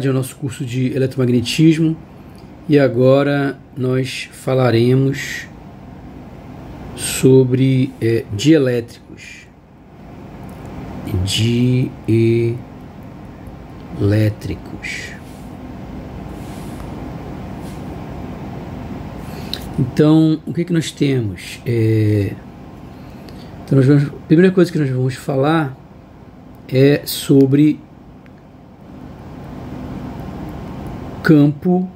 ao nosso curso de eletromagnetismo e agora nós falaremos sobre dielétricos. Então, o que nós temos? Então a primeira coisa que nós vamos falar é sobre campo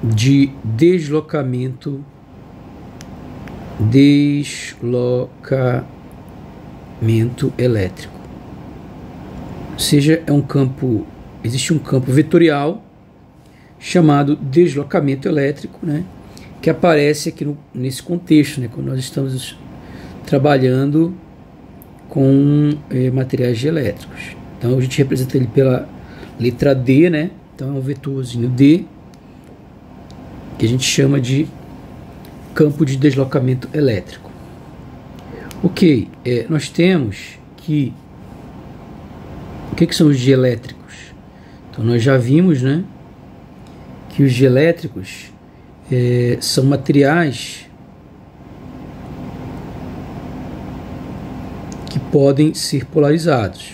de deslocamento elétrico. Ou seja, existe um campo vetorial chamado deslocamento elétrico, né, que aparece aqui nesse contexto, né, quando nós estamos trabalhando com materiais elétricos. Então a gente representa ele pela letra D, né? Então é um vetorzinho D, que a gente chama de campo de deslocamento elétrico. Ok, nós temos que... O que são os dielétricos? Então nós já vimos, né, que os dielétricos são materiais que podem ser polarizados.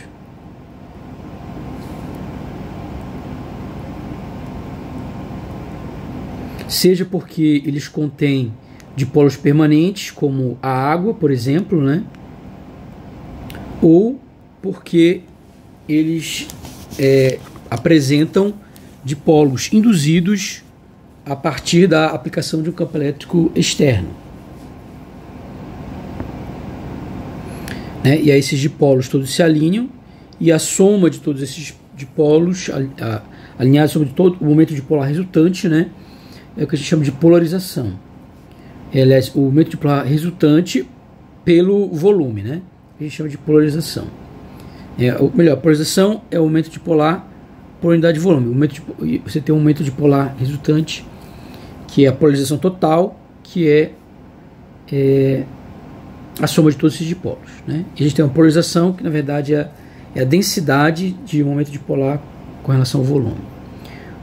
Seja porque eles contêm dipolos permanentes, como a água, por exemplo, né? Ou porque eles apresentam dipolos induzidos a partir da aplicação de um campo elétrico externo. E aí esses dipolos todos se alinham e a soma de todos esses dipolos, alinhada a soma de todo o momento dipolar resultante, né, é o que a gente chama de polarização. Aliás, o momento dipolar resultante pelo volume, né, a gente chama de polarização. A polarização é o momento dipolar por unidade de volume. Você tem um momento dipolar resultante, que é a polarização total, que é a soma de todos esses dipolos, né? E a gente tem uma polarização que na verdade é a densidade de momento dipolar com relação ao volume.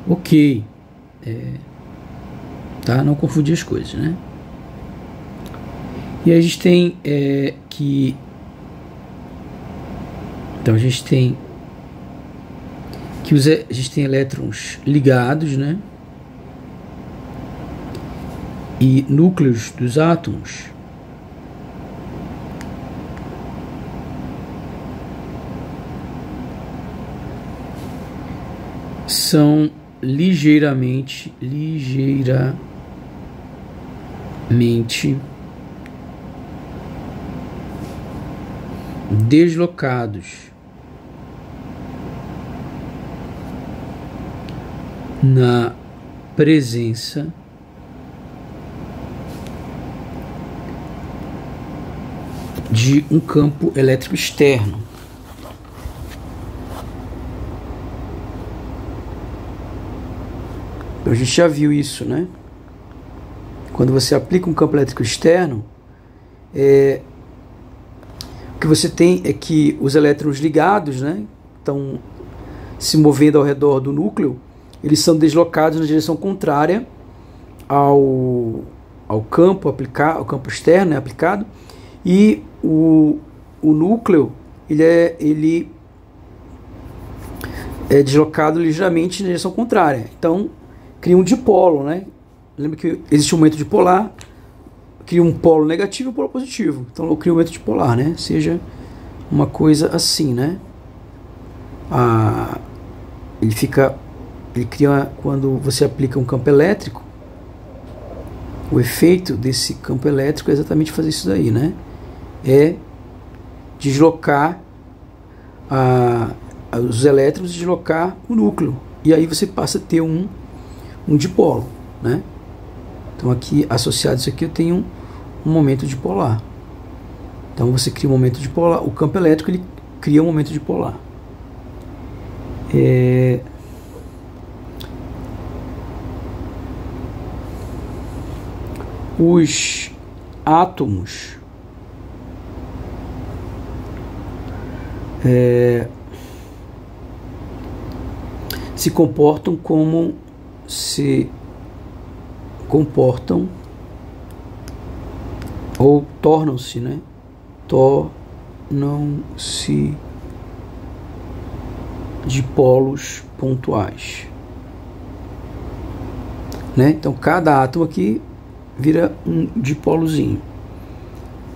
Ok, tá? Não confundir as coisas, né? E aí a gente tem então a gente tem elétrons ligados, né? E núcleos dos átomos são ligeiramente deslocados na presença de um campo elétrico externo. A gente já viu isso, né? Quando você aplica um campo elétrico externo, o que você tem é que os elétrons ligados, né, estão se movendo ao redor do núcleo, eles são deslocados na direção contrária ao campo aplicado, ao campo externo, né, aplicado, e o núcleo ele é deslocado ligeiramente na direção contrária. Então cria um dipolo, né? Lembra que existe um momento dipolar, cria um polo negativo e um polo positivo. Então eu crio um momento dipolar, né? Seja uma coisa assim, né? Ele cria, quando você aplica um campo elétrico, o efeito desse campo elétrico é exatamente fazer isso daí, né? É deslocar os elétrons, deslocar o núcleo. E aí você passa a ter um dipolo, né? Então aqui, associado a isso aqui, eu tenho um momento dipolar. Então você cria um momento dipolar, o campo elétrico ele cria um momento dipolar. Os átomos se comportam como se comportam ou tornam-se, né? Tornam-se dipolos pontuais, né? Então cada átomo aqui vira um dipolozinho,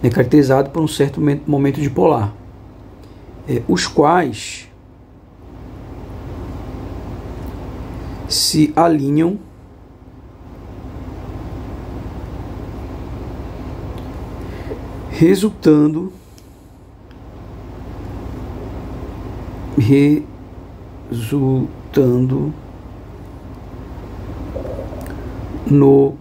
né? Caracterizado por um certo momento dipolar, os quais se alinham resultando no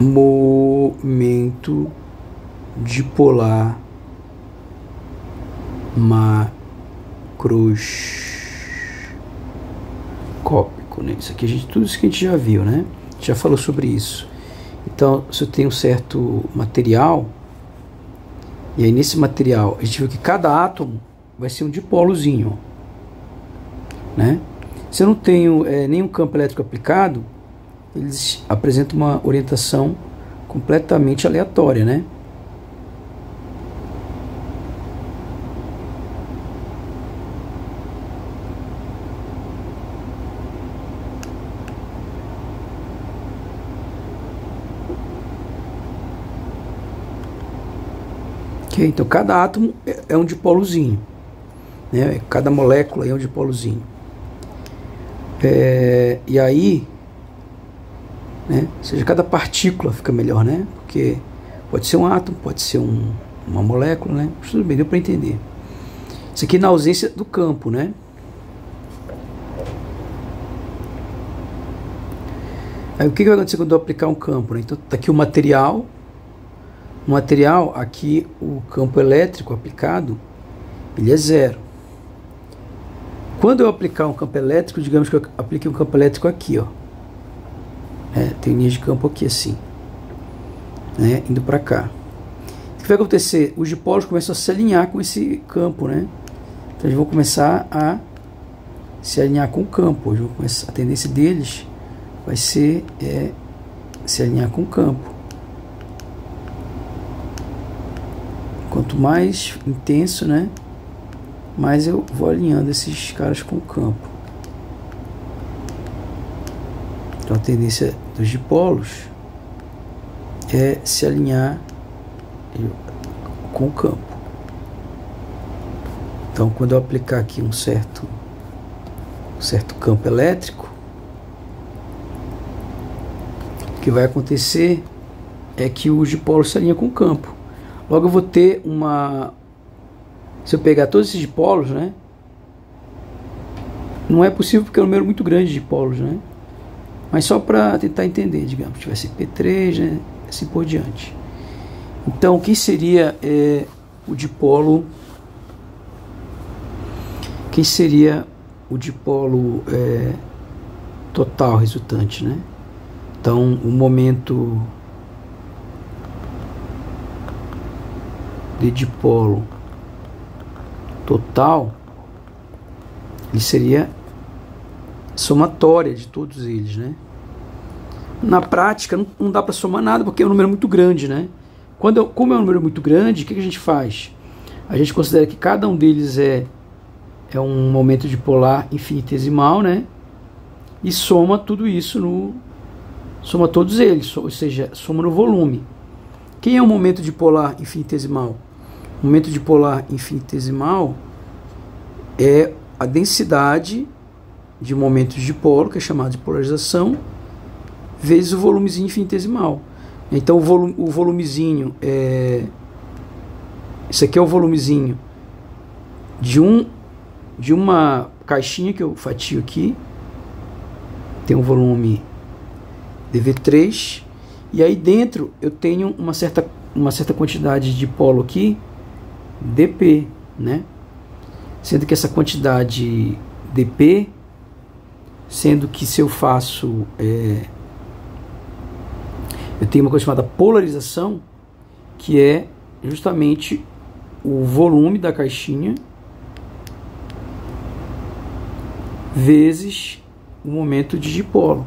momento dipolar macroscópico, né? Isso aqui tudo isso que a gente já viu, né? Já falou sobre isso. Então, se eu tenho um certo material, e aí nesse material a gente viu que cada átomo vai ser um dipolozinho, né? Se eu não tenho nenhum campo elétrico aplicado, eles apresentam uma orientação completamente aleatória, né? Okay? Então cada átomo é um dipolozinho, né? Cada molécula é um dipolozinho. E aí, né? Ou seja, cada partícula fica melhor, né? Porque pode ser um átomo, pode ser uma molécula, né? Mas tudo bem, deu para entender. Isso aqui na ausência do campo, né? Aí o que vai acontecer quando eu aplicar um campo, né? Então tá aqui o material. O material, aqui o campo elétrico aplicado, ele é 0. Quando eu aplicar um campo elétrico, digamos que eu aplique um campo elétrico aqui, ó. Tem linha de campo aqui assim, né, indo para cá. O que vai acontecer? Os dipolos começam a se alinhar com esse campo, né? Então eles vão começar a se alinhar com o campo. A tendência deles vai ser se alinhar com o campo. Quanto mais intenso, né, mais eu vou alinhando esses caras com o campo. Então a tendência dos dipolos é se alinhar com o campo. Então quando eu aplicar aqui um certo campo elétrico, o que vai acontecer é que os dipolos se alinham com o campo. Logo eu vou ter se eu pegar todos esses dipolos, né, não é possível porque é um número muito grande de dipolos, né? Mas só para tentar entender, digamos, tivesse P3, né, assim por diante. Então, o que seria o dipolo? Quem seria o dipolo total resultante, né? Então, o momento de dipolo total, ele seria somatória de todos eles, né? Na prática não dá para somar nada porque é um número muito grande, né? Como é um número muito grande, o que a gente faz? A gente considera que cada um deles é um momento dipolar infinitesimal, né? E soma tudo isso soma todos eles, ou seja, soma no volume. Quem é o momento dipolar infinitesimal? O momento dipolar infinitesimal é a densidade de momentos de dipolo, que é chamado de polarização, vezes o volumezinho infinitesimal. Então o volumezinho isso aqui é o volumezinho de uma caixinha que eu fatio aqui. Tem um volume dV3, e aí dentro eu tenho uma certa quantidade de dipolo aqui, dP, né? Sendo que essa quantidade dP, sendo que se eu faço eu tenho uma coisa chamada polarização, que é justamente o volume da caixinha vezes o momento de dipolo,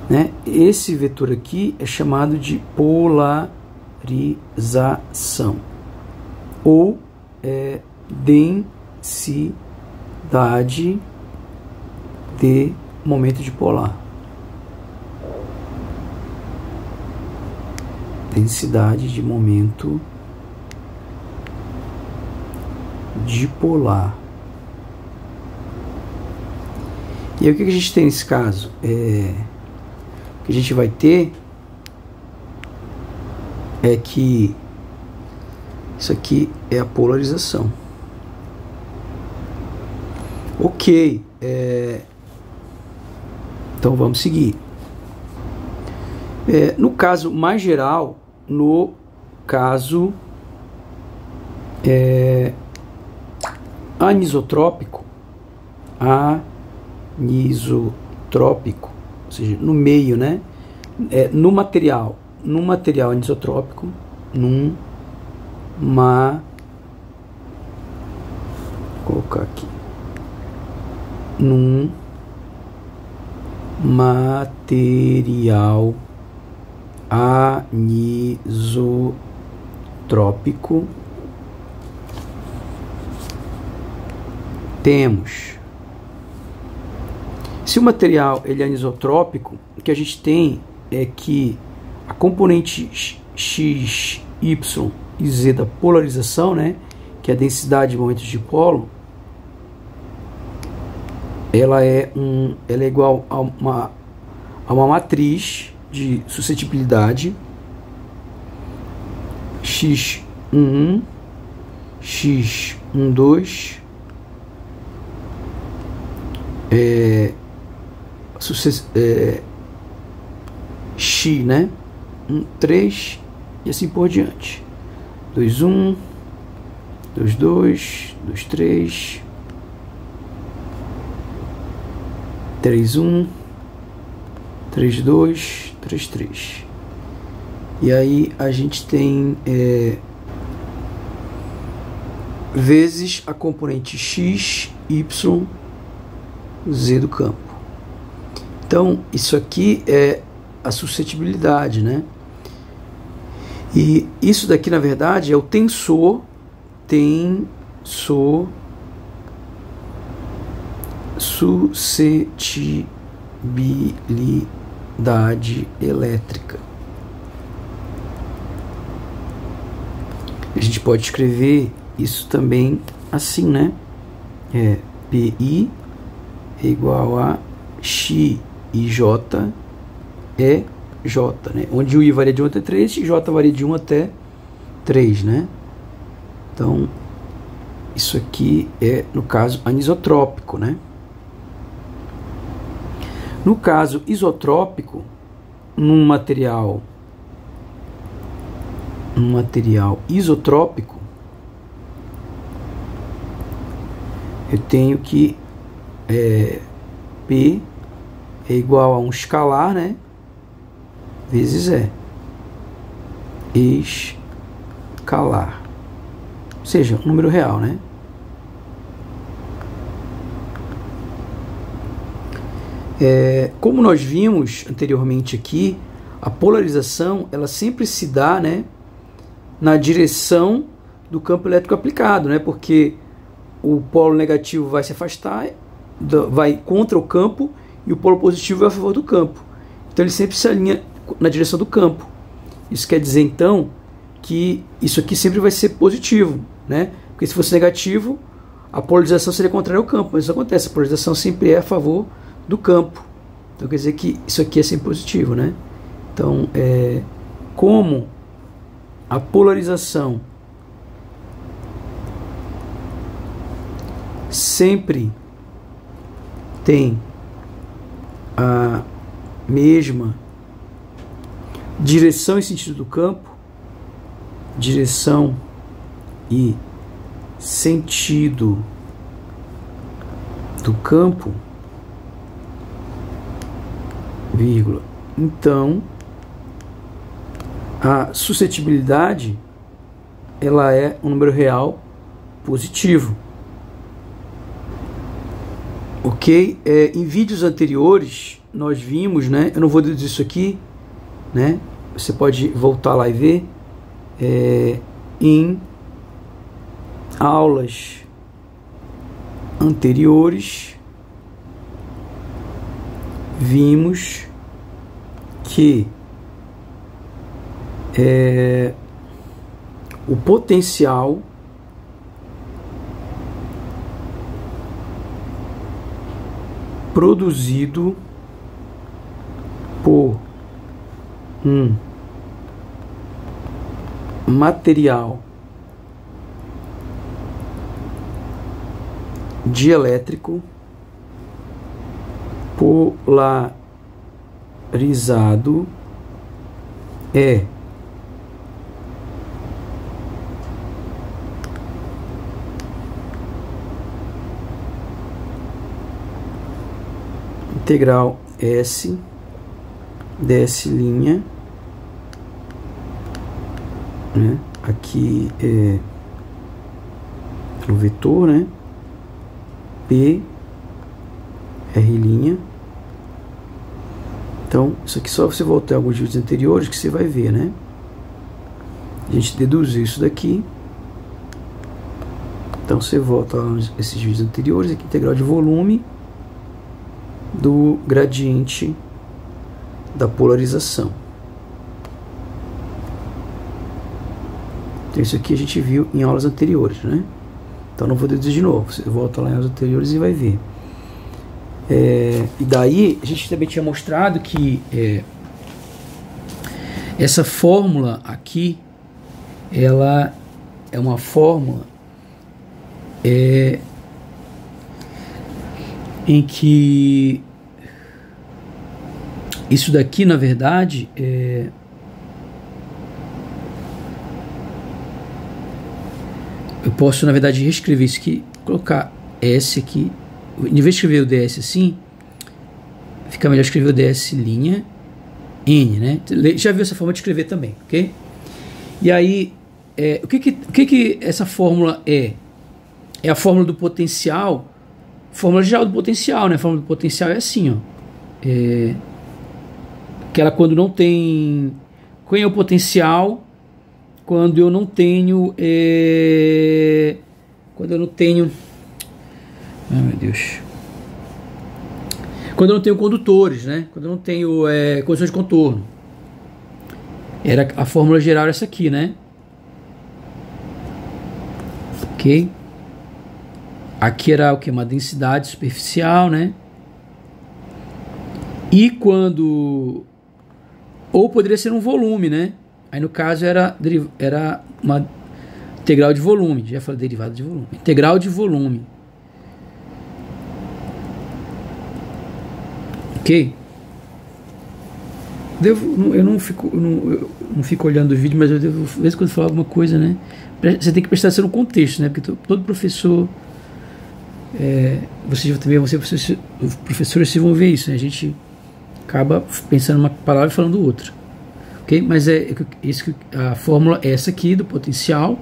né? Esse vetor aqui é chamado de polarização ou densidade de momento dipolar. Densidade de momento dipolar. E aí o que a gente tem nesse caso? O que a gente vai ter é que isso aqui é a polarização. Ok. Então vamos seguir. No caso mais geral, no caso anisotrópico, ou seja, no meio, né? No material anisotrópico, vou colocar aqui, num material anisotrópico temos, se o material ele é anisotrópico, o que a gente tem é que a componente x, y e z da polarização, né, que é a densidade de momentos de dipolo, ela é igual a uma matriz de suscetibilidade x11, x12, x, né? 3 e assim por diante. 2,1, 2,2, 2,3, 3,1, 3,2, 3,3. E aí a gente tem vezes a componente x, y, z do campo. Então isso aqui é a suscetibilidade, né? E isso daqui na verdade é o tensor suscetibilidade elétrica. A gente pode escrever isso também assim, né? PI é igual a XIJ J, né? Onde o I varia de 1 até 3 e J varia de 1 até 3, né? Então, isso aqui é, no caso, anisotrópico, né? No caso isotrópico, num material isotrópico, eu tenho que P é igual a um escalar, né? Vezes escalar, ou seja, um número real, né? Como nós vimos anteriormente aqui, a polarização ela sempre se dá, né, na direção do campo elétrico aplicado, né? Porque o polo negativo vai se afastar, vai contra o campo, e o polo positivo vai a favor do campo. Então ele sempre se alinha na direção do campo. Isso quer dizer então que isso aqui sempre vai ser positivo, né? Porque se fosse negativo, a polarização seria contrária ao campo, mas isso acontece, a polarização sempre é a favor do campo. Então quer dizer que isso aqui é sempre positivo, né? Então, como a polarização sempre tem a mesma direção e sentido do campo, direção e sentido do campo, vírgula, então a suscetibilidade ela é um número real positivo. Ok? Em vídeos anteriores nós vimos, né? Eu não vou dizer isso aqui, né? Você pode voltar lá e ver. Em aulas anteriores vimos que o potencial produzido por um material dielétrico polarizado é integral S ds', né? Aqui é o vetor, né? P R'. Então, isso aqui só você voltar a alguns vídeos anteriores que você vai ver, né? A gente deduziu isso daqui. Então, você volta lá nesses vídeos anteriores, aqui integral de volume do gradiente da polarização. Então, isso aqui a gente viu em aulas anteriores, né? Então, não vou deduzir de novo. Você volta lá em aulas anteriores e vai ver. E daí, a gente também tinha mostrado que essa fórmula aqui, ela é uma fórmula em que isso daqui, na verdade, eu posso, na verdade, reescrever isso aqui, colocar S aqui, em vez de escrever o ds assim, fica melhor escrever o ds' N, né? Já viu essa forma de escrever também, ok? E aí, o que essa fórmula é? É a fórmula do potencial, fórmula geral do potencial, né? A fórmula do potencial é assim, ó. Que ela quando não tem... Qual é o potencial quando eu não tenho... quando eu não tenho... Ai, meu Deus. Quando eu não tenho condutores, né? Quando eu não tenho condições de contorno. Era a fórmula geral essa aqui, né? Ok? Aqui era o que? Uma densidade superficial, né? E quando... Ou poderia ser um volume, né? Aí no caso era uma integral de volume. Já falei derivada de volume. Integral de volume. Ok? Eu não fico olhando o vídeo, mas eu devo, às vezes, quando falar alguma coisa, né? Você tem que prestar atenção no contexto, né? Porque todo professor, os professores vão ver isso, né? A gente acaba pensando uma palavra e falando outra, ok? Mas a fórmula é essa aqui do potencial.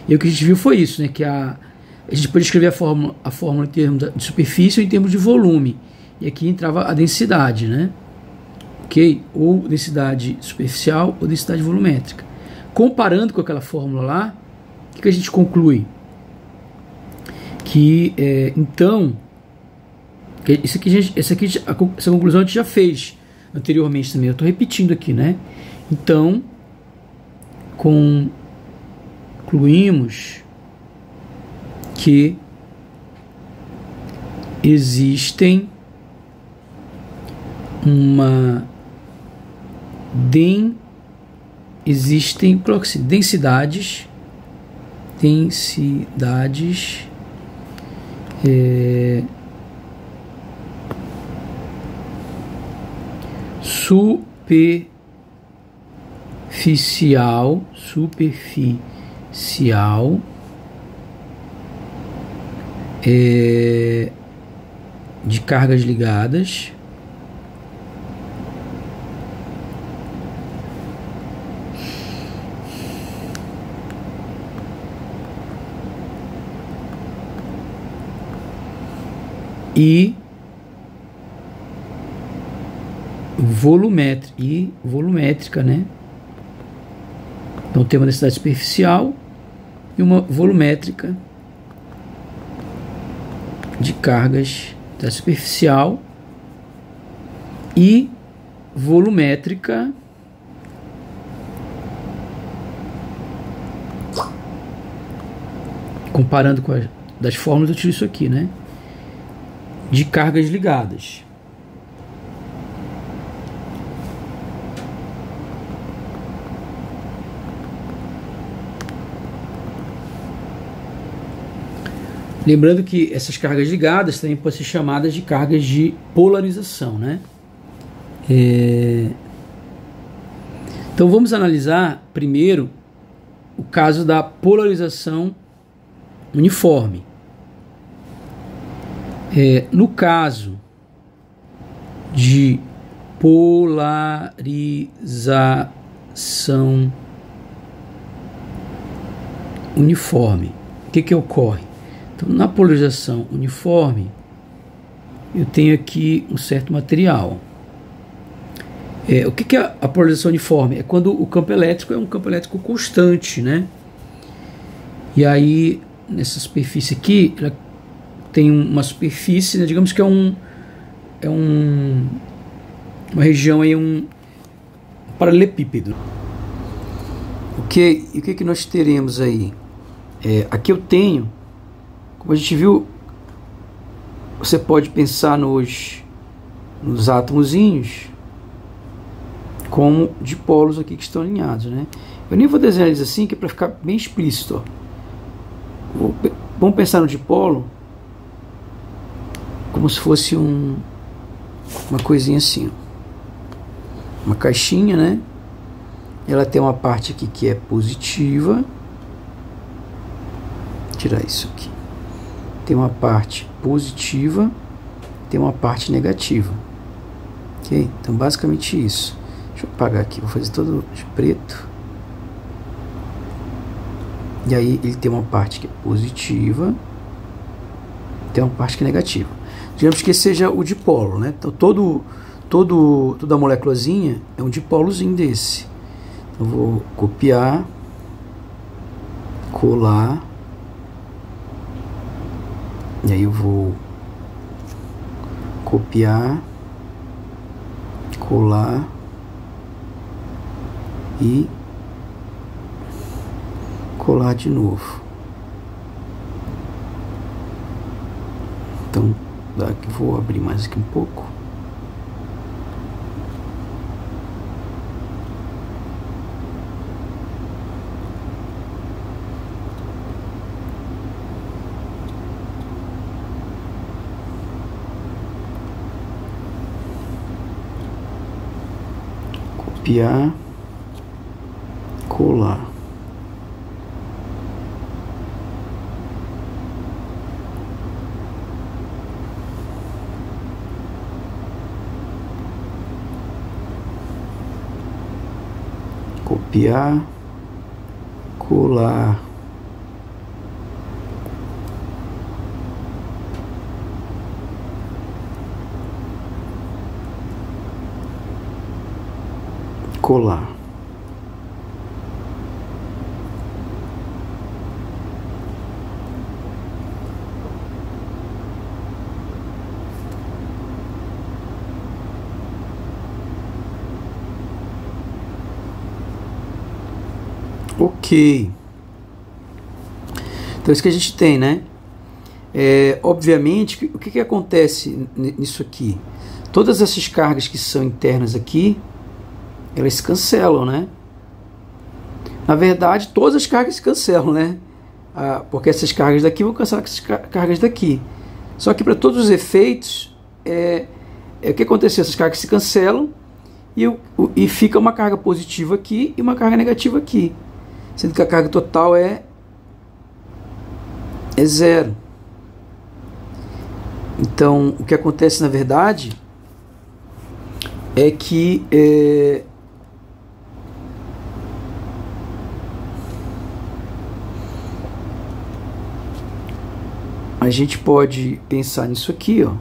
E o que a gente viu foi isso, né? Que a gente pode escrever a fórmula em termos de superfície ou em termos de volume. E aqui entrava a densidade, né? Ok? Ou densidade superficial ou densidade volumétrica. Comparando com aquela fórmula lá, o que a gente conclui? Que, então, essa conclusão a gente já fez anteriormente também. Eu estou repetindo aqui, né? Então, concluímos que existem densidades superficial de cargas ligadas e volumétrica, né? Então tem uma densidade superficial e uma volumétrica de cargas da superficial e volumétrica comparando com as das fórmulas, eu tiro isso aqui, né? De cargas ligadas. Lembrando que essas cargas ligadas também podem ser chamadas de cargas de polarização, né? Então vamos analisar primeiro o caso da polarização uniforme. No caso de polarização uniforme, o que ocorre? Então, na polarização uniforme, eu tenho aqui um certo material. O que é a polarização uniforme? É quando o campo elétrico é um campo elétrico constante, né? E aí, nessa superfície aqui, ela tem uma superfície, né? Digamos que uma região aí, um paralelepípedo. Ok? E o que nós teremos aí? Aqui eu tenho, como a gente viu, você pode pensar nos átomozinhos como dipolos aqui que estão alinhados, né? Eu nem vou desenhar eles assim, que é para ficar bem explícito. Ó. Vamos pensar no dipolo como se fosse uma coisinha assim, ó. Uma caixinha, né? Ela tem uma parte aqui que é positiva. Vou tirar isso aqui. Tem uma parte positiva, tem uma parte negativa. Ok? Então, basicamente isso. Deixa eu apagar aqui, vou fazer todo de preto. E aí ele tem uma parte que é positiva, tem uma parte que é negativa. Digamos que esse seja o dipolo, né? Então toda a moléculazinha é um dipolozinho desse. Então eu vou copiar, colar, e aí eu vou copiar, colar e colar de novo. Então daqui vou abrir mais aqui um pouco. Copiar, colar. Copiar, colar. Colar. Ok. Então isso que a gente tem, né? Obviamente, o que acontece nisso aqui? Todas essas cargas que são internas aqui, elas se cancelam, né? Na verdade, todas as cargas se cancelam, né? Porque essas cargas daqui vão cancelar com essas cargas daqui. Só que para todos os efeitos, o que aconteceu? Essas cargas se cancelam e fica uma carga positiva aqui e uma carga negativa aqui. Sendo que a carga total é zero. Então, o que acontece na verdade é que a a gente pode pensar nisso aqui, ó.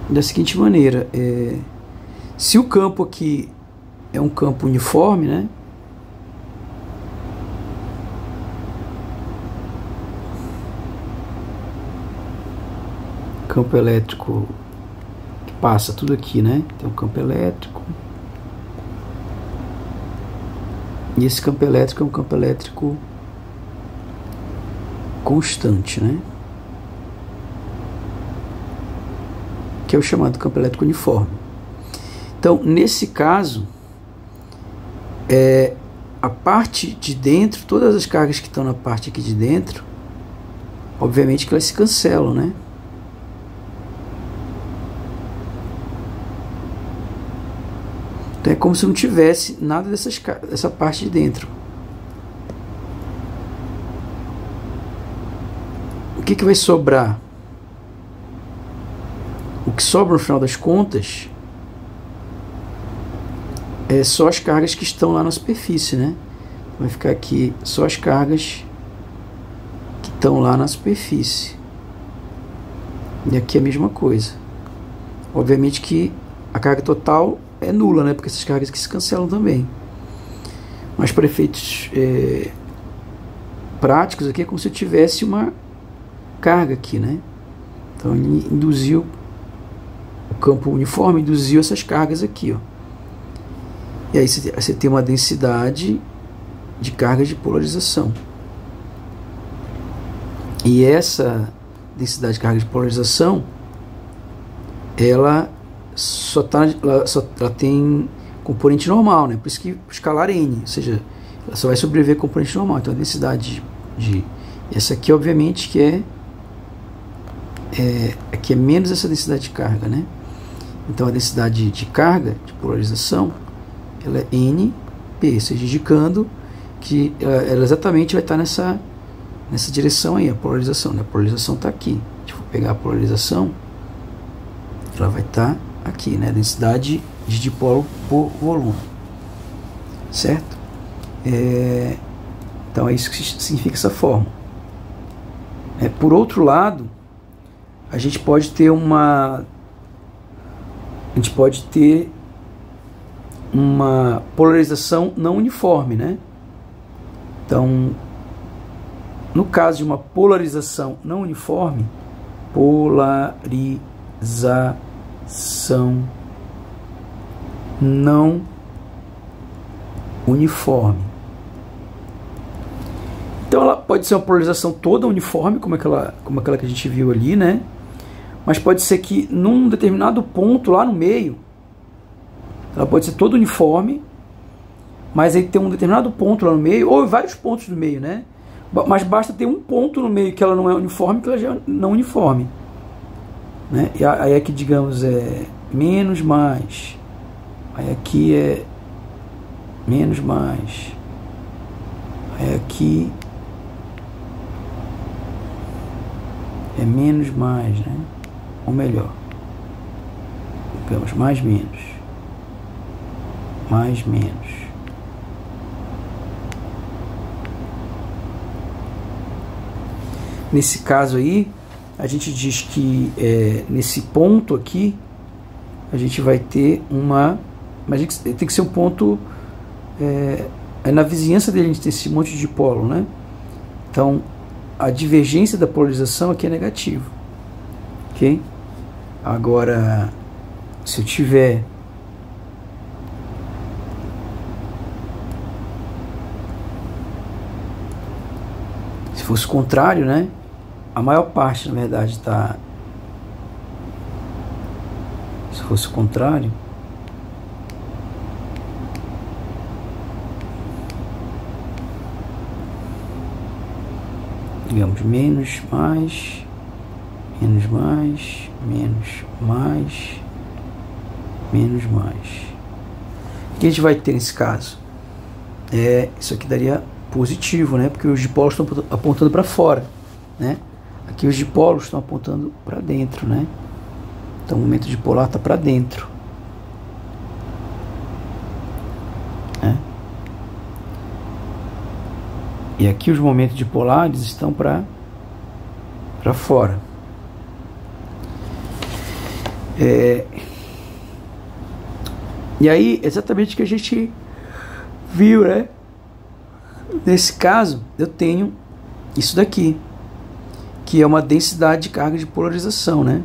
Da seguinte maneira, se o campo aqui é um campo uniforme, né? Campo elétrico que passa tudo aqui, né? Tem um campo elétrico. E esse campo elétrico é um campo elétrico constante, né? Que é o chamado campo elétrico uniforme. Então, nesse caso, a parte de dentro, todas as cargas que estão na parte aqui de dentro, obviamente que elas se cancelam, né? Então é como se não tivesse nada dessa parte de dentro. O que vai sobrar? O que sobra no final das contas é só as cargas que estão lá na superfície, né? Vai ficar aqui só as cargas que estão lá na superfície. E aqui é a mesma coisa. Obviamente que a carga total é nula, né? Porque essas cargas aqui se cancelam também. Mas para efeitos práticos aqui é como se eu tivesse uma carga aqui, né? Então ele induziu o campo uniforme, induziu essas cargas aqui, ó. E aí você tem uma densidade de cargas de polarização. E essa densidade de carga de polarização, ela ela tem componente normal, né? Por isso que escalar N, ou seja, ela só vai sobreviver a componente normal. Então a densidade de essa aqui, obviamente, que aqui é menos essa densidade de carga, né? Então a densidade de carga de polarização, ela é NP, ou seja, indicando que ela exatamente vai estar nessa direção aí, a polarização, né? A polarização está aqui. Se for pegar a polarização, ela vai estar aqui, né? Densidade de dipolo por volume, certo? Então é isso que significa essa fórmula. Por outro lado, a gente pode ter uma polarização não uniforme, né? Então, no caso de uma polarização não uniforme, polarização não uniforme. Então ela pode ser uma polarização toda uniforme, como aquela que a gente viu ali, né? Mas pode ser que num determinado ponto lá no meio, ela pode ser toda uniforme, mas aí tem um determinado ponto lá no meio, ou vários pontos no meio, né? Mas basta ter um ponto no meio que ela não é uniforme, que ela já é não uniforme, né? E aí aqui, digamos, é menos mais, aí aqui é menos mais, aí aqui é menos mais, né? Ou melhor, digamos, mais menos, mais menos. Nesse caso aí, a gente diz que nesse ponto aqui, a gente vai ter mas tem que ser um ponto, na vizinhança dele a gente tem esse monte de dipolo, né? Então, a divergência da polarização aqui é negativa, ok? Agora, se eu tiver se fosse o contrário, né? A maior parte, na verdade, está... Se fosse o contrário, digamos, menos mais, menos mais, menos mais, menos mais. O que a gente vai ter nesse caso? Isso aqui daria positivo, né? Porque os dipolos estão apontando para fora, né? Aqui os dipolos estão apontando para dentro, né? Então o momento dipolar está para dentro, né? E aqui os momentos dipolares estão para fora. E aí, exatamente o que a gente viu, né? Nesse caso, eu tenho isso daqui, que é uma densidade de carga de polarização, né?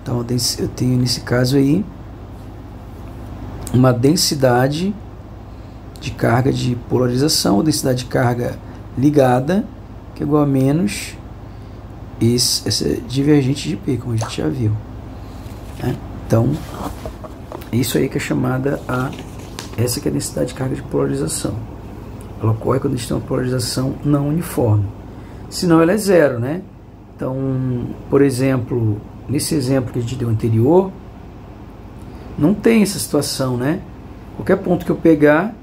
Então, eu tenho nesse caso aí uma densidade de carga de polarização, ou densidade de carga ligada, que é igual a menos essa divergente de P, como a gente já viu, né? Então, isso aí que é chamada essa que é a densidade de carga de polarização. Ela ocorre quando a gente tem uma polarização não uniforme. Senão ela é zero, né? Então, por exemplo, nesse exemplo que a gente deu anterior, não tem essa situação, né? Qualquer ponto que eu pegar,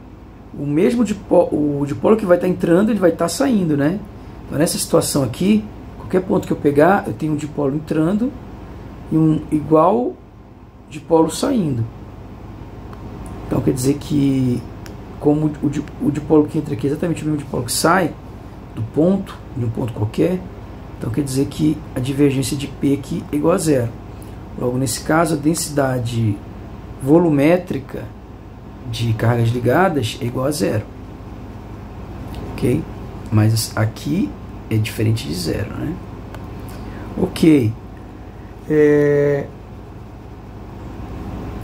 o mesmo o dipolo que vai estar entrando, ele vai estar saindo, né? Então, nessa situação aqui, qualquer ponto que eu pegar, eu tenho um dipolo entrando e um igual dipolo saindo. Então, quer dizer que, como o dipolo que entra aqui é exatamente o mesmo dipolo que sai do ponto, de um ponto qualquer, então quer dizer que a divergência de P aqui é igual a zero. Logo, nesse caso, a densidade volumétrica de cargas ligadas é igual a zero. Ok? Mas aqui é diferente de zero, né? Ok.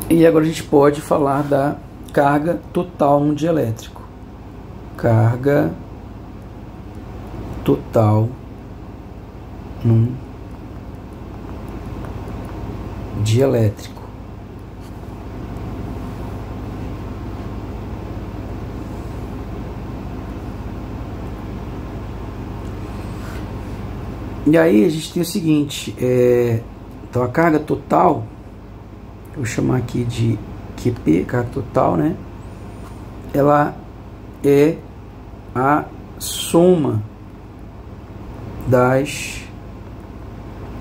E agora a gente pode falar da carga total num dielétrico. Carga total num dielétrico. E aí a gente tem o seguinte, então a carga total, eu vou chamar aqui de QP, carga total, né? Ela é a soma das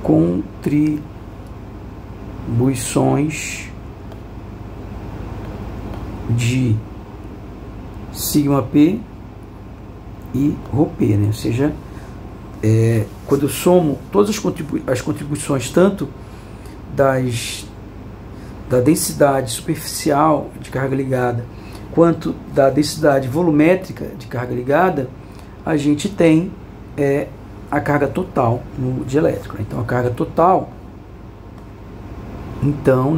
contribuições de sigma P e ρ P, né? Ou seja, quando eu somo todas as contribuições, tanto da densidade superficial de carga ligada quanto da densidade volumétrica de carga ligada, a gente tem a carga total no dielétrico. Então, a carga total, então,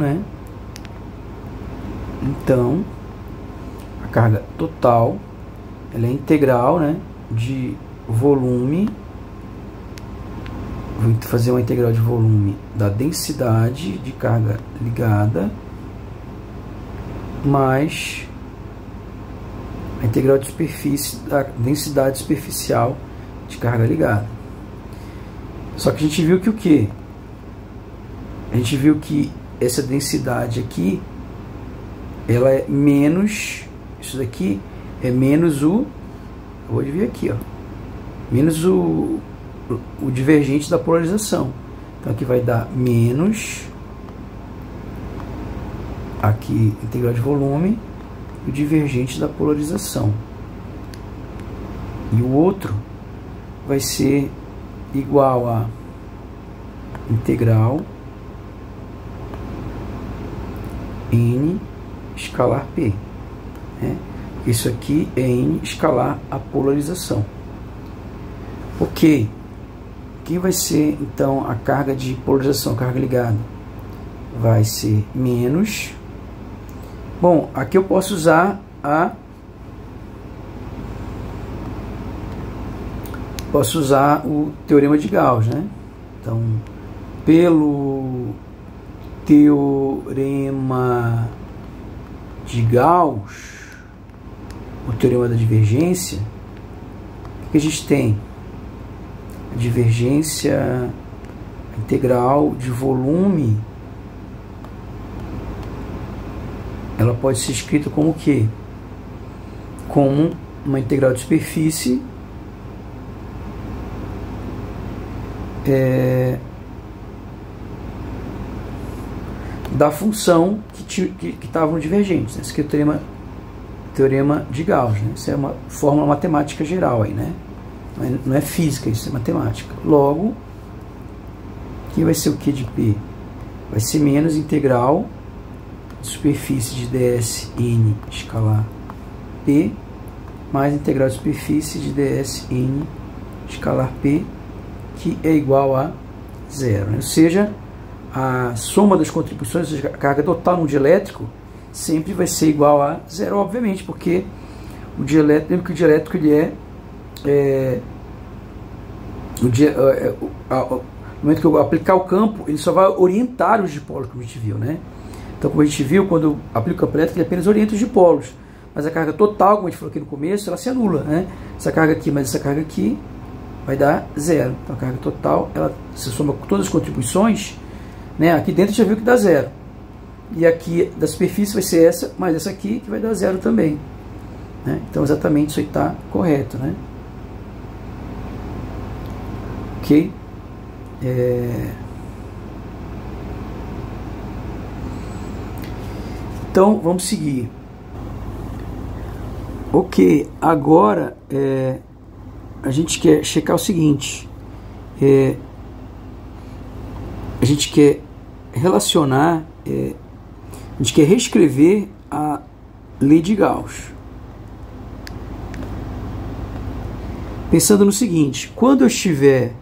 a carga total, ela é integral, né, de volume. Vou fazer uma integral de volume da densidade de carga ligada mais a integral de superfície da densidade superficial de carga ligada. Só que a gente viu que o quê? A gente viu que essa densidade aqui, ela é menos, isso daqui é menos eu vou dividir aqui, ó, menos o divergente da polarização. Então aqui vai dar menos, aqui integral de volume, o divergente da polarização. E o outro vai ser igual a integral N escalar P, né? Isso aqui é N escalar a polarização. Ok. Quem vai ser, então, a carga de polarização, carga ligada? Vai ser menos. Bom, aqui eu posso usar o teorema de Gauss, né? Então, pelo teorema de Gauss, o teorema da divergência, o que a gente tem? A divergência integral de volume, ela pode ser escrita como o quê? Como uma integral de superfície da função que estava no divergente, né? Esse aqui é o teorema de Gauss, né? Isso é uma fórmula matemática geral aí, né? Não é física, isso é matemática. Logo, aqui vai ser o que de P? Vai ser menos integral de superfície de dsn escalar P mais integral de superfície de dsn escalar P, que é igual a zero, né? Ou seja, a soma das contribuições, a carga total no dielétrico sempre vai ser igual a zero, obviamente, porque o dielétrico, lembra que o dielétrico ele no momento que eu aplicar o campo, ele só vai orientar os dipolos, como a gente viu, né? Então, como a gente viu, quando eu aplico o campo elétrico, ele apenas orienta os dipolos, mas a carga total, como a gente falou aqui no começo, ela se anula, né? Essa carga aqui mais essa carga aqui vai dar zero. Então, a carga total, ela se soma com todas as contribuições, né? Aqui dentro a gente já viu que dá zero. E aqui da superfície vai ser essa, mais essa aqui, que vai dar zero também, né? Então, exatamente isso aí está correto, né? Ok? Então, vamos seguir. Ok, agora a gente quer checar o seguinte. A gente quer relacionar, a gente quer reescrever a lei de Gauss. Pensando no seguinte: quando eu estiver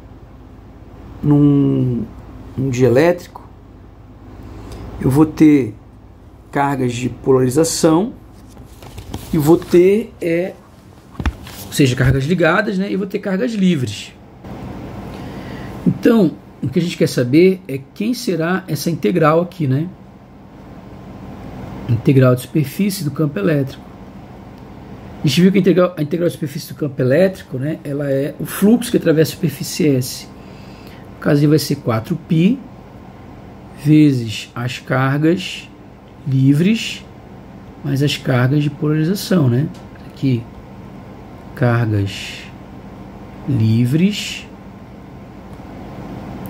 num dielétrico, eu vou ter cargas de polarização e vou ter, ou seja, cargas ligadas, né? E vou ter cargas livres. Então, o que a gente quer saber é quem será essa integral aqui, né? Integral de superfície do campo elétrico. A gente viu que a integral de superfície do campo elétrico, né? Ela é o fluxo que atravessa a superfície S. No caso, vai ser 4π vezes as cargas livres mais as cargas de polarização, né? Aqui, cargas livres,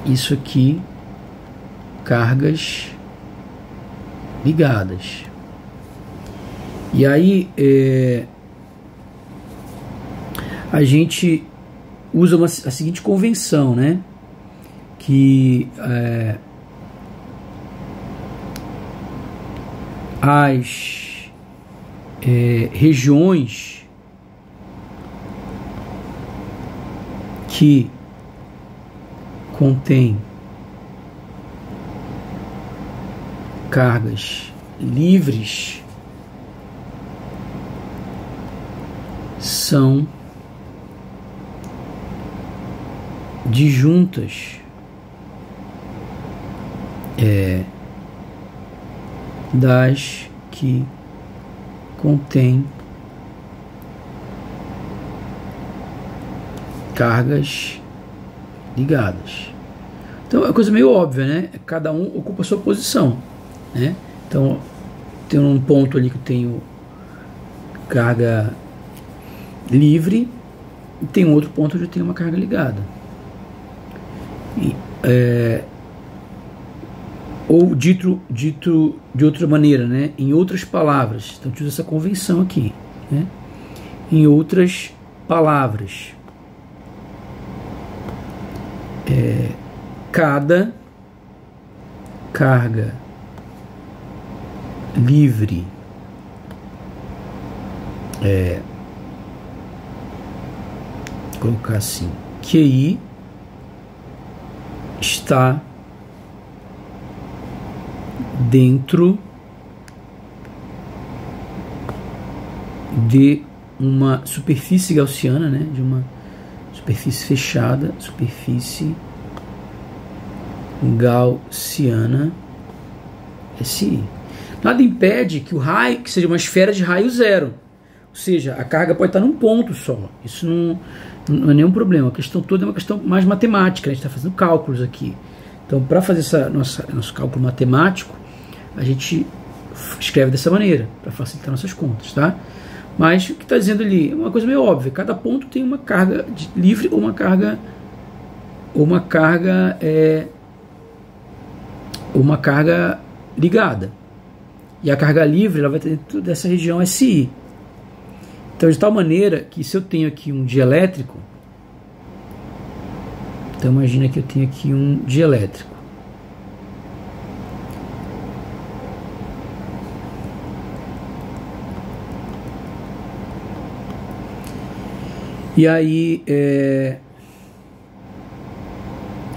isso aqui, cargas ligadas. E aí, a gente usa a seguinte convenção, né? Que as regiões que contêm cargas livres são disjuntas das que contém cargas ligadas. Então é uma coisa meio óbvia, né? Cada um ocupa a sua posição, né? Então tem um ponto ali que eu tenho carga livre e tem um outro ponto onde eu tenho uma carga ligada. Ou dito de outra maneira, né? Em outras palavras, então eu uso essa convenção aqui, né? Em outras palavras, cada carga livre vou colocar assim, QI está dentro de uma superfície gaussiana, né? De uma superfície fechada, superfície gaussiana SI. Nada impede que o raio, que seja uma esfera de raio zero, ou seja, a carga pode estar num ponto só. Isso não é nenhum problema. A questão toda é uma questão mais matemática, né? A gente está fazendo cálculos aqui. Então, para fazer nosso cálculo matemático, a gente escreve dessa maneira, para facilitar nossas contas, tá? Mas o que está dizendo ali é uma coisa meio óbvia. Cada ponto tem uma carga livre ou uma carga ligada. E a carga livre ela vai ter dentro dessa região SI. Então, de tal maneira que se eu tenho aqui um dielétrico, Então imagina que eu tenho aqui um dielétrico. E aí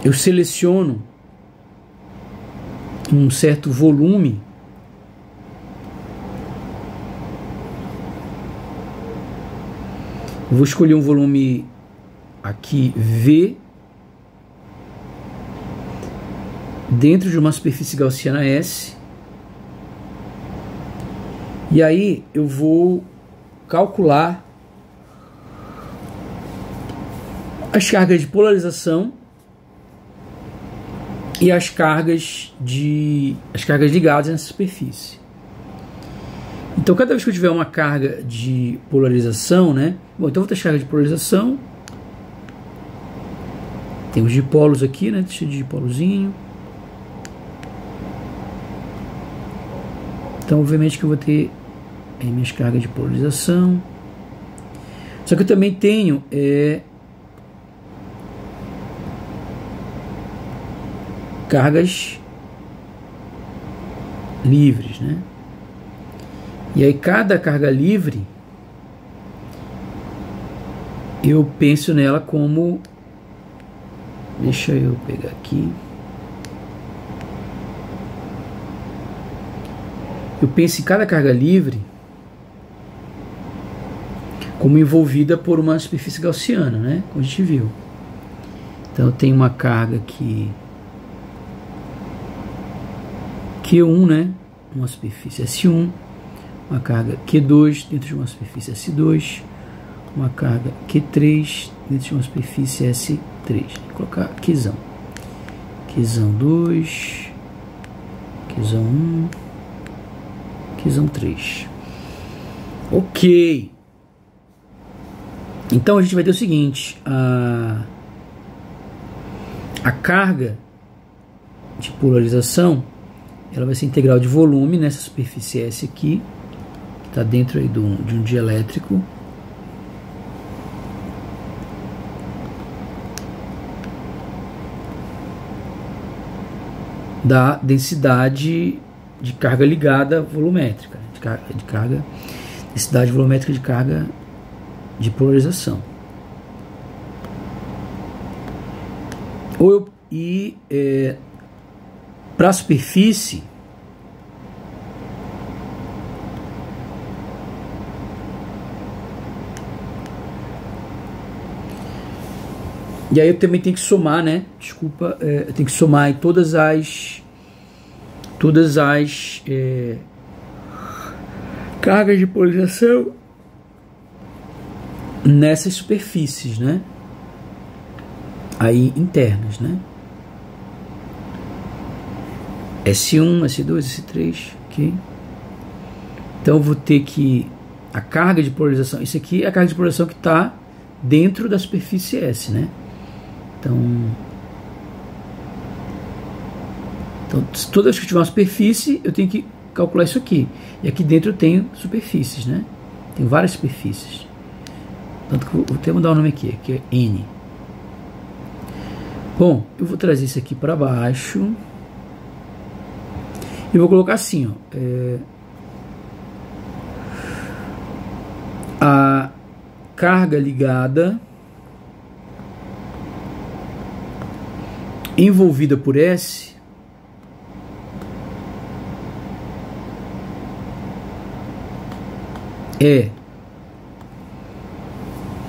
eu seleciono um certo volume eu vou escolher um volume aqui V dentro de uma superfície gaussiana S, e aí eu vou calcular as cargas de polarização e as cargas ligadas nessa superfície. Então, cada vez que eu tiver uma carga de polarização, né? Bom, então eu vou ter carga de polarização. Tem os dipolos aqui, né? Deixa eu de dipolozinho. Então, obviamente que eu vou ter minhas cargas de polarização. Só que eu também tenho cargas livres, né? E aí cada carga livre eu penso nela como, deixa eu pegar aqui, eu penso em cada carga livre como envolvida por uma superfície gaussiana, né? Como a gente viu. Então eu tenho uma carga aqui Q1, né? Uma superfície S1, uma carga Q2 dentro de uma superfície S2, uma carga Q3 dentro de uma superfície S3. Vou colocar Qzão. Qzão 2, Qzão 1, Qzão 3. Ok. Então a gente vai ter o seguinte, a carga de polarização, ela vai ser integral de volume nessa superfície S aqui, que está dentro aí de um dielétrico. Da densidade de carga ligada volumétrica, densidade volumétrica de carga de polarização. Para a superfície, e aí eu também tenho que somar, né? Desculpa, eu tenho que somar em todas as cargas de polarização nessas superfícies, né? Aí internas, né? S1, S2, S3, ok? Então eu vou ter que a carga de polarização, isso aqui é a carga de polarização que está dentro da superfície S, né? Então toda vez que eu tiver uma superfície, eu tenho que calcular isso aqui. E aqui dentro eu tenho superfícies, né? Tem várias superfícies. Tanto que eu vou até mudar o nome aqui, que é N. Bom, eu vou trazer isso aqui para baixo. E vou colocar assim, ó. A carga ligada envolvida por S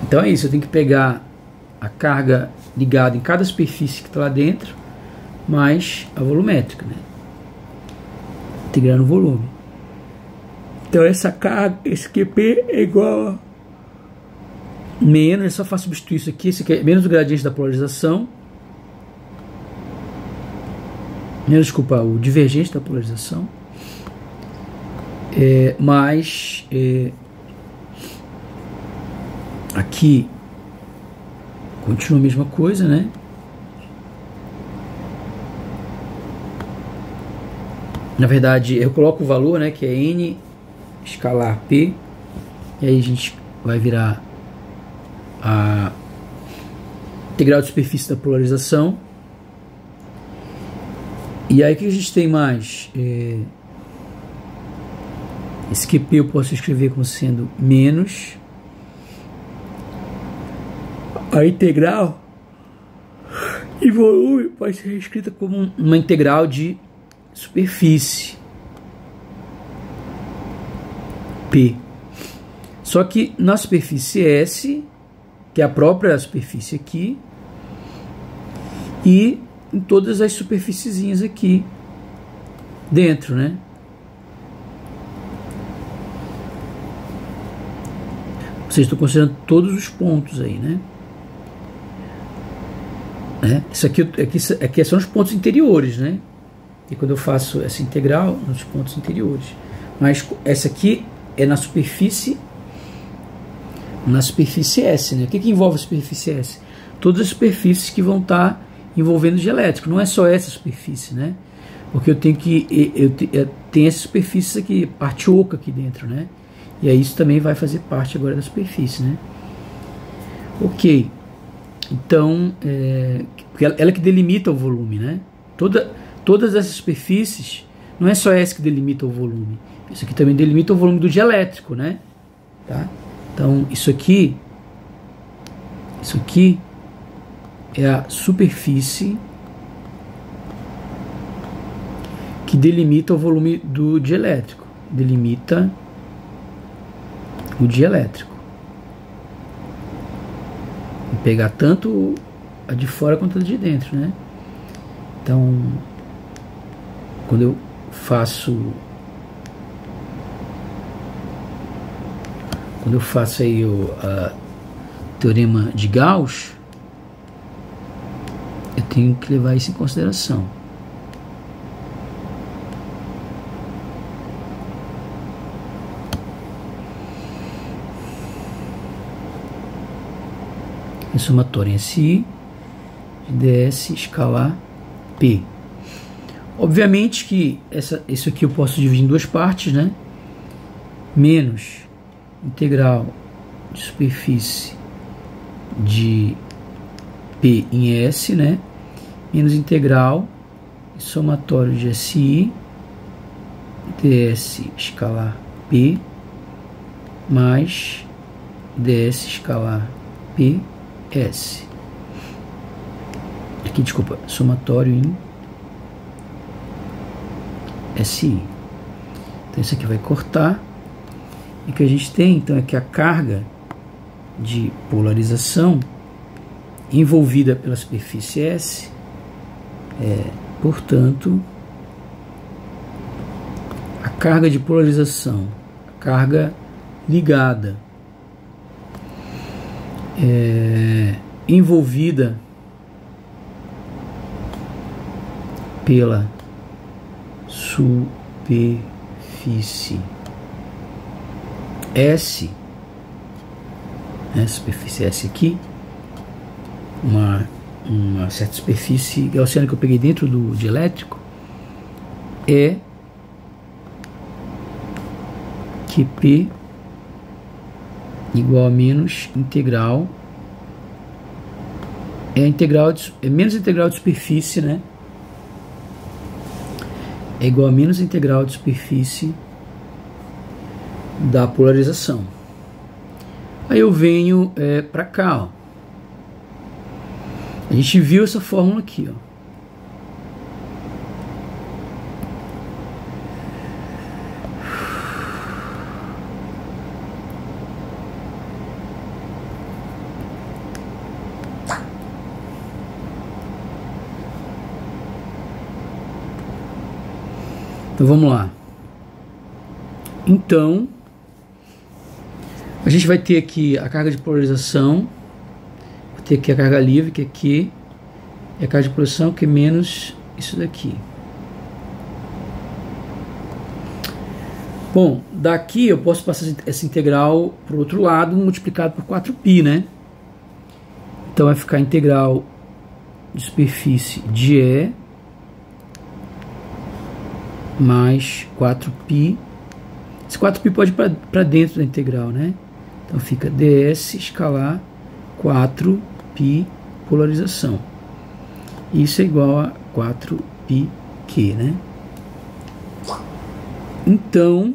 então é isso, eu tenho que pegar a carga ligada em cada superfície que está lá dentro mais a volumétrica, né? Integrando o volume. Então essa carga, esse QP é igual a menos, eu só faço substituir isso aqui, esse aqui é menos o gradiente da polarização, desculpa, o divergente da polarização, mais aqui continua a mesma coisa, né? Na verdade, eu coloco o valor, né, que é N escalar P, e aí a gente vai virar a integral de superfície da polarização. E aí o que a gente tem mais? Esse QP eu posso escrever como sendo menos a integral e volume pode ser escrita como uma integral de superfície P. Só que na superfície S, que é a própria superfície aqui, e em todas as superfíciezinhas aqui dentro, né? Ou seja, estou considerando todos os pontos aí, né? Isso aqui são os pontos interiores, né? E quando eu faço essa integral nos pontos interiores, mas essa aqui é na superfície S, né? O que envolve a superfície S? Todas as superfícies que vão estar envolvendo dielétrico. Não é só essa superfície, né? Porque eu tenho essa superfície aqui, parte oca aqui dentro, né? E aí isso também vai fazer parte agora da superfície, né? Ok. Então, ela que delimita o volume, né? Todas essas superfícies, não é só essa que delimita o volume. Isso aqui também delimita o volume do dielétrico, né? Tá? Então, isso aqui é a superfície que delimita o volume do dielétrico. Delimita o dielétrico. Vou pegar tanto a de fora quanto a de dentro, né? Então, quando eu faço aí o teorema de Gauss, eu tenho que levar isso em consideração. Em somatório em SI de ds escalar P. Obviamente que isso aqui eu posso dividir em duas partes, né? Menos integral de superfície de P em S, né? Menos integral somatório de SI ds escalar P mais ds escalar PS. Aqui, desculpa, somatório em SI. Então isso aqui vai cortar. E o que a gente tem então é que a carga de polarização envolvida pela superfície S portanto, a carga de polarização, a carga ligada, envolvida pela superfície S, superfície S aqui, uma certa superfície gaussiana que eu peguei dentro do dielétrico, é QP igual a menos integral, menos integral de superfície, né? É igual a menos integral de superfície da polarização. Aí eu venho para cá, ó. A gente viu essa fórmula aqui, ó. Então vamos lá. Então a gente vai ter aqui a carga de polarização, vai ter aqui a carga livre, que aqui é a carga de polarização, que é menos isso daqui. Bom, daqui eu posso passar essa integral para o outro lado, multiplicado por 4π, né? Então vai ficar a integral de superfície de E mais 4π. Esse 4π pode ir para dentro da integral, né? Então fica ds escalar 4π polarização. Isso é igual a 4πq, né? Então,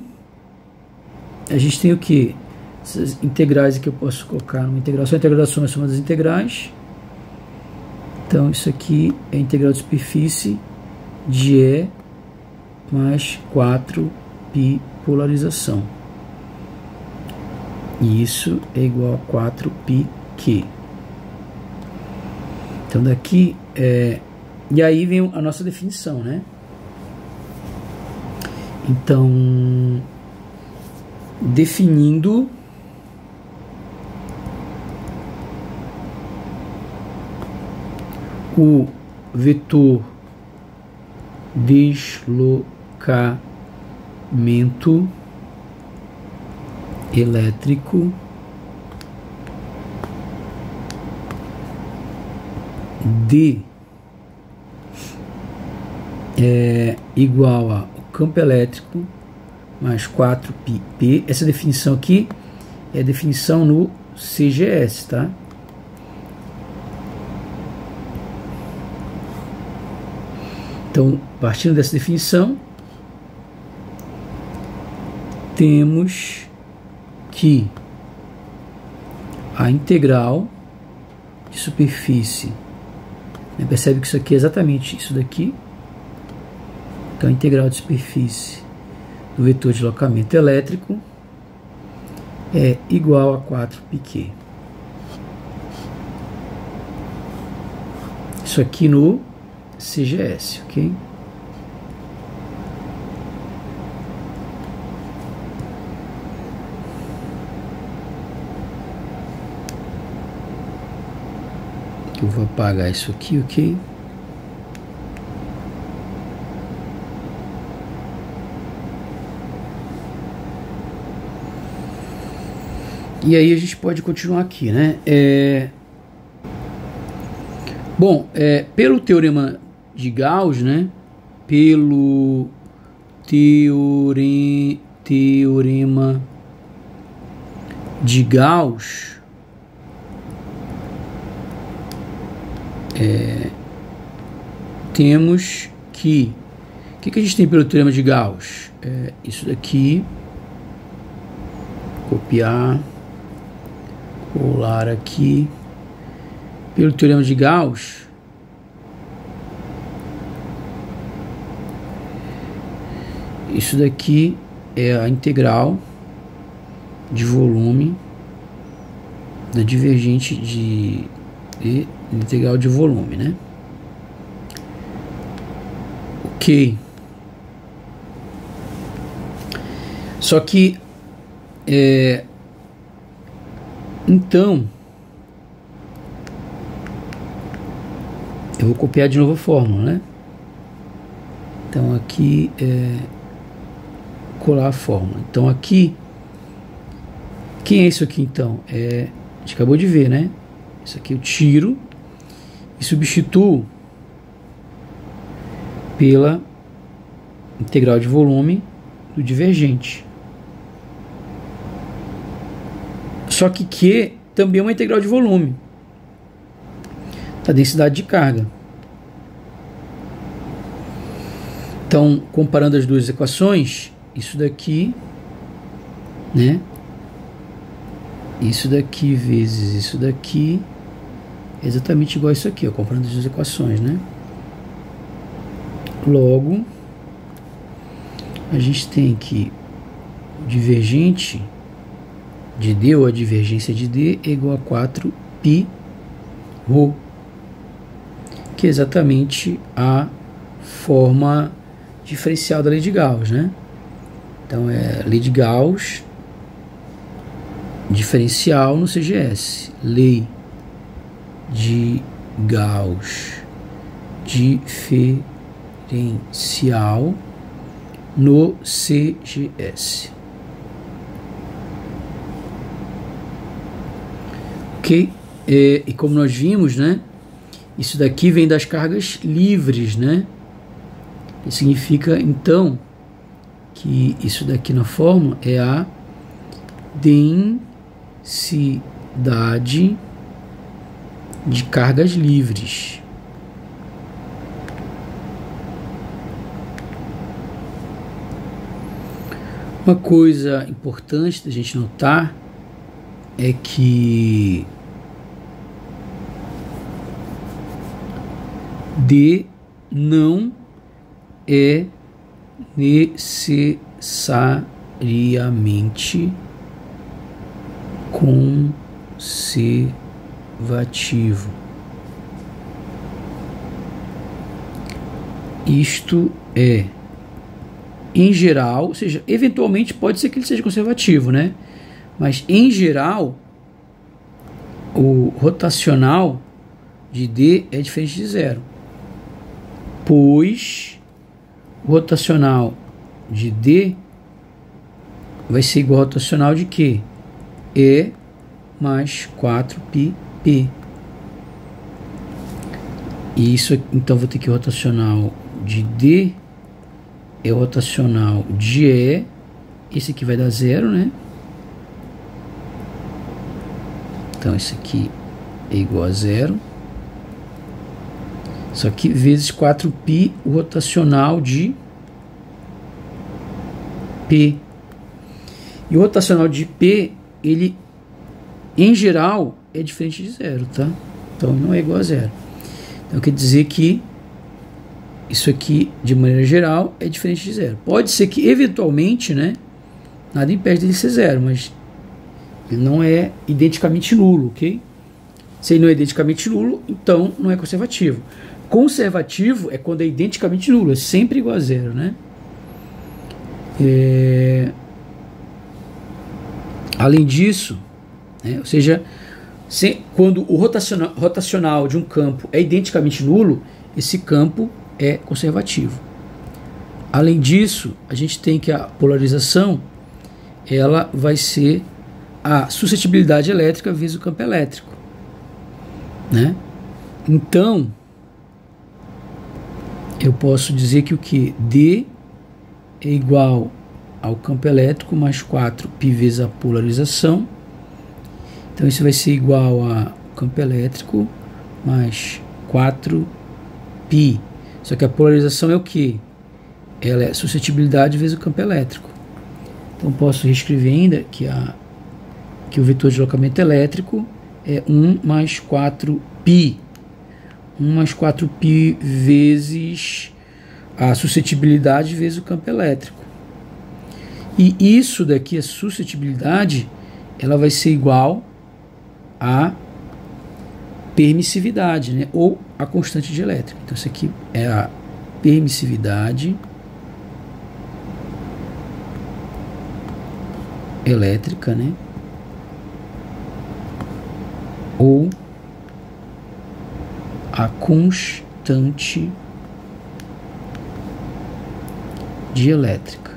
a gente tem o que? Essas integrais que eu posso colocar numa integral. Só a integral da soma é a soma das integrais. Então, isso aqui é a integral de superfície de E mais 4π polarização. E isso é igual a 4πq. Então, daqui... e aí vem a nossa definição, né? Então, definindo o vetor deslocamento elétrico D é igual a o campo elétrico mais 4πp. Essa definição aqui é a definição no CGS, tá? Então, partindo dessa definição, temos que a integral de superfície, né, percebe que isso aqui é exatamente isso daqui. Então, a integral de superfície do vetor de deslocamento elétrico é igual a 4πq. Isso aqui no CGS, ok? Eu vou apagar isso aqui, ok? E aí a gente pode continuar aqui, né? Bom, pelo teorema de Gauss, né? Pelo teorema de Gauss, temos que... O que a gente tem pelo teorema de Gauss? Isso daqui. Copiar. Colar aqui. Pelo teorema de Gauss, isso daqui é a integral de volume da divergente de integral de volume, né? Ok. Só que então eu vou copiar de novo a fórmula, né? Então aqui colar a fórmula. Então aqui, quem é isso aqui então? A gente acabou de ver, né? Isso aqui eu tiro e substituo pela integral de volume do divergente. Só que Q também é uma integral de volume da densidade de carga. Então, comparando as duas equações, isso daqui, né? Isso daqui vezes isso daqui é exatamente igual a isso aqui, ó, comparando as duas equações, né? Logo, a gente tem que o divergente de D, ou a divergência de D, é igual a 4πρ, que é exatamente a forma diferencial da lei de Gauss, né? Então é lei de Gauss diferencial no CGS, lei de Gauss diferencial no CGS. Ok? E como nós vimos, né? Isso daqui vem das cargas livres, né? Isso significa, então, que isso daqui na fórmula é a densidade de cargas livres. Uma coisa importante da gente notar é que D não é necessariamente conservativo. Isto é, em geral, ou seja, eventualmente pode ser que ele seja conservativo, né? Mas em geral, o rotacional de D é diferente de zero, pois o rotacional de D vai ser igual ao rotacional de Q? E mais 4πp. E isso, então, vou ter que o rotacional de D é o rotacional de E. Esse aqui vai dar zero, né? Então, esse aqui é igual a zero. Só que vezes 4π, o rotacional de P. E o rotacional de P, ele, em geral, é diferente de zero, tá? Então, não é igual a zero. Então, quer dizer que isso aqui, de maneira geral, é diferente de zero. Pode ser que, eventualmente, né, nada impede dele ser zero, mas ele não é identicamente nulo, ok? Se ele não é identicamente nulo, então não é conservativo. Conservativo é quando é identicamente nulo, é sempre igual a zero, né? Além disso, né, ou seja, quando o rotacional de um campo é identicamente nulo, esse campo é conservativo. Além disso, a gente tem que a polarização, ela vai ser a suscetibilidade elétrica vezes o campo elétrico, né? Então, eu posso dizer que o que? D é igual ao campo elétrico mais 4π vezes a polarização. Então, isso vai ser igual a campo elétrico mais 4π. Só que a polarização é o que? Ela é suscetibilidade vezes o campo elétrico. Então, posso reescrever ainda que o vetor de deslocamento elétrico é 1 mais 4π. 1 mais 4π vezes a suscetibilidade vezes o campo elétrico. E isso daqui, a suscetibilidade, ela vai ser igual a permissividade, né? Ou a constante de elétrica. Então, isso aqui é a permissividade elétrica, né? Ou a constante de elétrica.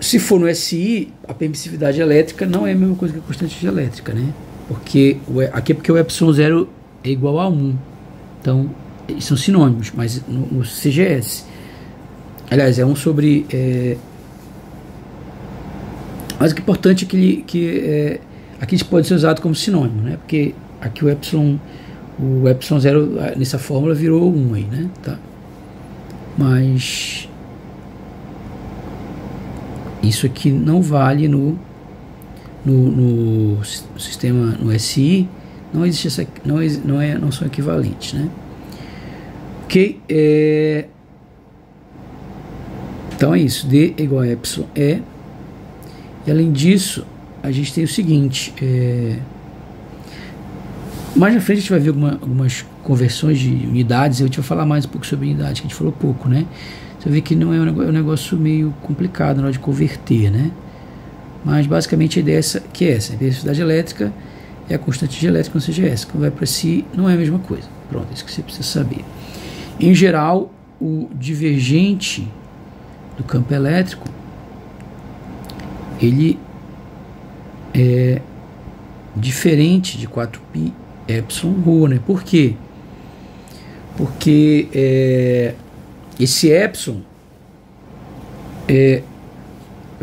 Se for no SI, a permissividade elétrica não é a mesma coisa que a constante de elétrica, né? Porque aqui é porque o ε0 é igual a 1. Então, eles são sinônimos, mas no CGS, aliás, é 1 sobre... mas o que é importante é que aqui pode ser usado como sinônimo, né? Porque aqui o ε0 nessa fórmula virou 1 aí, né? Tá? Mas isso aqui não vale no sistema, no SI, não existe não são equivalentes, né? Ok? Então é isso, D é igual a εE. E além disso, a gente tem o seguinte, mais na frente a gente vai ver algumas conversões de unidades, a gente vai falar mais um pouco sobre unidade, que a gente falou pouco, né? Você vê que não é um negócio meio complicado na hora de converter, né? Mas basicamente a ideia é essa, a permissividade elétrica é a constante de elétrica no CGS. Quando vai para si, não é a mesma coisa. Pronto, isso que você precisa saber. Em geral, o divergente do campo elétrico, ele é diferente de 4π epsilon ρ, né? Por quê? Porque esse epsilon eu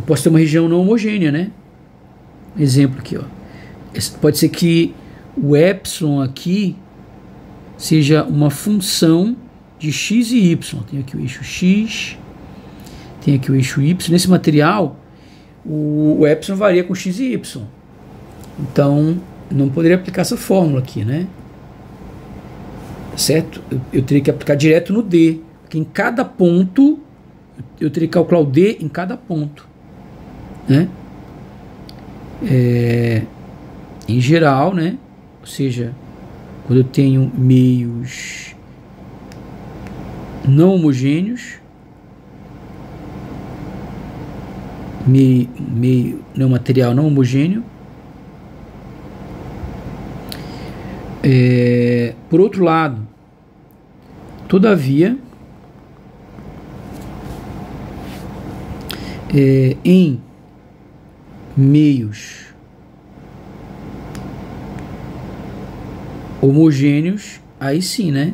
posso ter uma região não homogênea, né? Exemplo aqui, ó. pode ser que o epsilon aqui seja uma função de x e y. Tem aqui o eixo x, tem aqui o eixo y. Nesse material, o epsilon varia com x e y. Então, não poderia aplicar essa fórmula aqui, né? Certo? Eu teria que aplicar direto no D, porque em cada ponto, eu teria que calcular o D em cada ponto, né? Em geral, né? Ou seja, quando eu tenho meios não homogêneos, meio não material não homogêneo, por outro lado, todavia, em meios homogêneos, aí sim, né?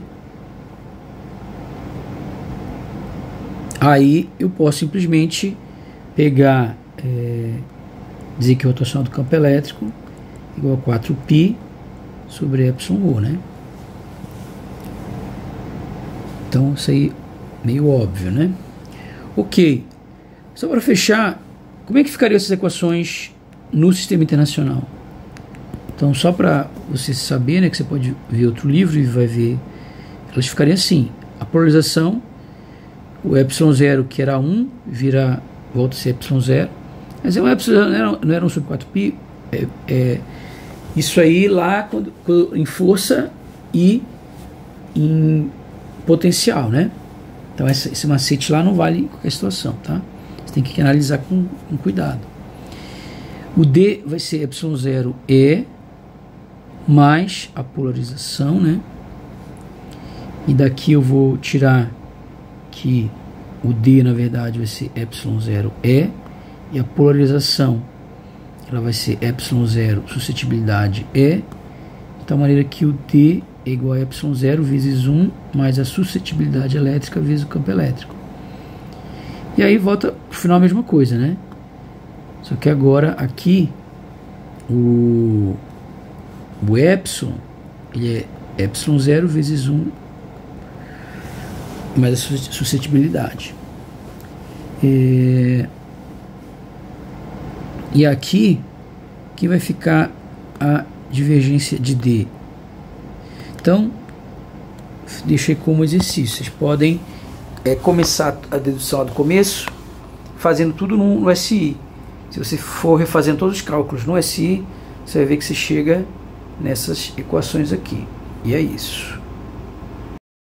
Aí eu posso simplesmente pegar, dizer que a rotação do campo elétrico igual a 4π sobre εo, né? Então isso aí meio óbvio, né? Ok. Só para fechar, como é que ficariam essas equações no sistema internacional? Então, só para você saber, né, que você pode ver outro livro e vai ver, elas ficariam assim: a polarização, o ε0 que era 1, volta a ser ε0, mas o ε não era 1 sobre 4π, isso aí lá em força e em potencial, né? Então esse macete lá não vale em qualquer situação, tá? Você tem que analisar com cuidado. O D vai ser ε0E mais a polarização, né? E daqui eu vou tirar que o D na verdade vai ser ε0E e a polarização ela vai ser ε0 suscetibilidade E, de tal maneira que o D é igual a ε0 vezes 1 mais a suscetibilidade elétrica vezes o campo elétrico. E aí volta pro final a mesma coisa, né? Só que agora aqui o epsilon ele é ε0 vezes 1 mais a suscetibilidade. E aqui que vai ficar a divergência de D. Então, deixei como exercício. Vocês podem começar a dedução do começo fazendo tudo no SI. Se você for refazendo todos os cálculos no SI, você vai ver que você chega nessas equações aqui. E é isso.